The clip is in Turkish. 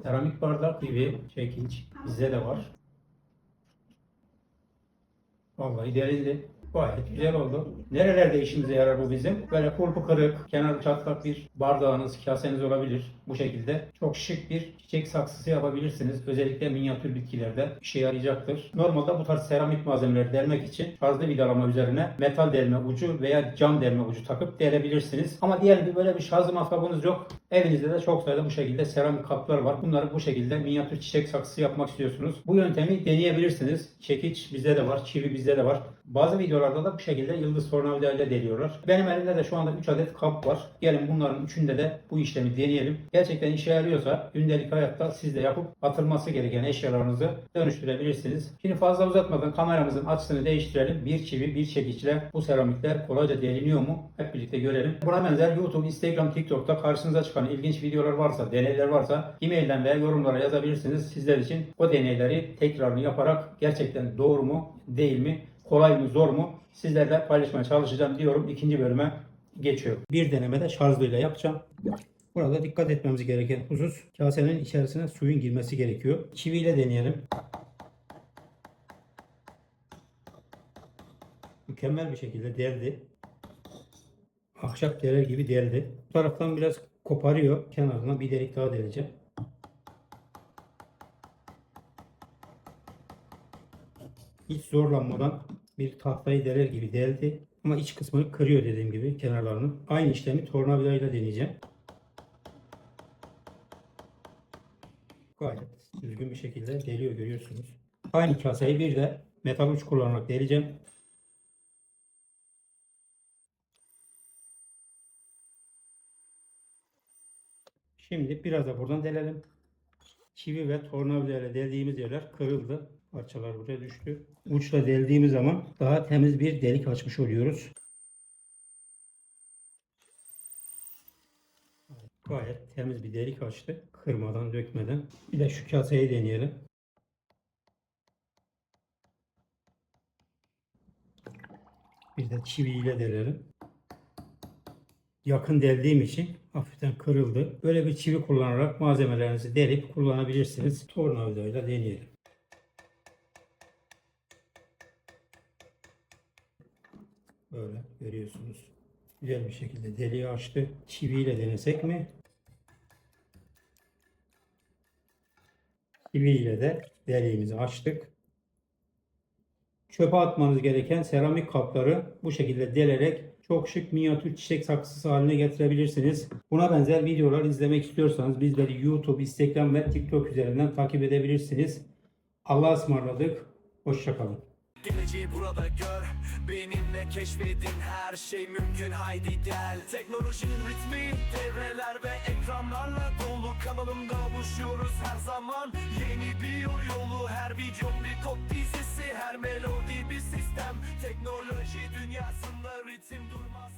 Seramik bardak gibi çekiç bizde de var. Vallahi delildi. Gayet güzel oldu. Nerelerde işimize yarar bu bizim? Böyle kulpu kırık, kenarı çatlak bir bardağınız, kaseniz olabilir. Bu şekilde çok şık bir çiçek saksısı yapabilirsiniz. Özellikle minyatür bitkilerde işe yarayacaktır. Normalde bu tarz seramik malzemeleri delmek için fazla vidalama üzerine metal delme ucu veya cam delme ucu takıp delebilirsiniz. Ama diyelim ki böyle bir şarj matkabınız yok. Evinizde de çok sayıda bu şekilde seramik kaplar var. Bunları bu şekilde minyatür çiçek saksısı yapmak istiyorsunuz. Bu yöntemi deneyebilirsiniz. Çekiç bizde de var, çivi bizde de var. Bazı videolarda da bu şekilde yıldız tornavida ile deliyorlar. Benim elimde de şu anda 3 adet kap var. Gelin bunların üçünde de bu işlemi deneyelim. Gerçekten işe yarıyorsa gündelik hayatta siz de yapıp atılması gereken eşyalarınızı dönüştürebilirsiniz. Şimdi fazla uzatmadan kameramızın açısını değiştirelim. Bir çivi, bir çekiçle bu seramikler kolayca deliniyor mu? Hep birlikte görelim. Buna benzer YouTube, Instagram, TikTok'ta karşınıza çıkan ilginç videolar varsa, deneyler varsa e-mailden veya yorumlara yazabilirsiniz. Sizler için o deneyleri tekrarını yaparak gerçekten doğru mu, değil mi, kolay mı, zor mu sizlerle paylaşmaya çalışacağım diyorum. İkinci bölüme geçiyorum. Bir denemede şarjlıyla yapacağım. Burada dikkat etmemiz gereken husus kasenin içerisine suyun girmesi gerekiyor. Çiviyle deneyelim. Mükemmel bir şekilde deldi. Ahşap deler gibi deldi. Bu taraftan biraz koparıyor. Kenarına bir delik daha deleceğim. Hiç zorlanmadan bir tahtayı deler gibi deldi. Ama iç kısmını kırıyor dediğim gibi kenarlarını. Aynı işlemi tornavidayla deneyeceğim. Gayet düzgün bir şekilde deliyor görüyorsunuz. Aynı kaseyi bir de metal uç kullanarak deleceğim. Şimdi biraz da buradan delelim. Çivi ve tornavidayla deldiğimiz yerler kırıldı. Parçalar buraya düştü. Uçla deldiğimiz zaman daha temiz bir delik açmış oluyoruz. Gayet temiz bir delik açtı. Kırmadan, dökmeden. Bir de şu kaseyi deneyelim. Bir de çiviyle delelim. Yakın deldiğim için hafiften kırıldı. Böyle bir çivi kullanarak malzemelerinizi delip kullanabilirsiniz. Tornavidayla deneyelim. Böyle görüyorsunuz. Güzel bir şekilde deliği açtı. Çiviyle denesek mi? Çiviyle de deliğimizi açtık. Çöpe atmanız gereken seramik kapları bu şekilde delerek çok şık minyatür çiçek saksısı haline getirebilirsiniz. Buna benzer videolar izlemek istiyorsanız bizleri YouTube, Instagram ve TikTok üzerinden takip edebilirsiniz. Allah'a ısmarladık. Hoşça kalın. Geleceği burada gör, benimle keşfedin, her şey mümkün, haydi gel. Teknolojinin ritmi, devreler ve ekranlarla dolu. Kanalımda buluşuyoruz her zaman, yeni bir yolu. Her video bir kod dizisi, her melodi bir sistem. Teknoloji dünyasında ritim durmaz.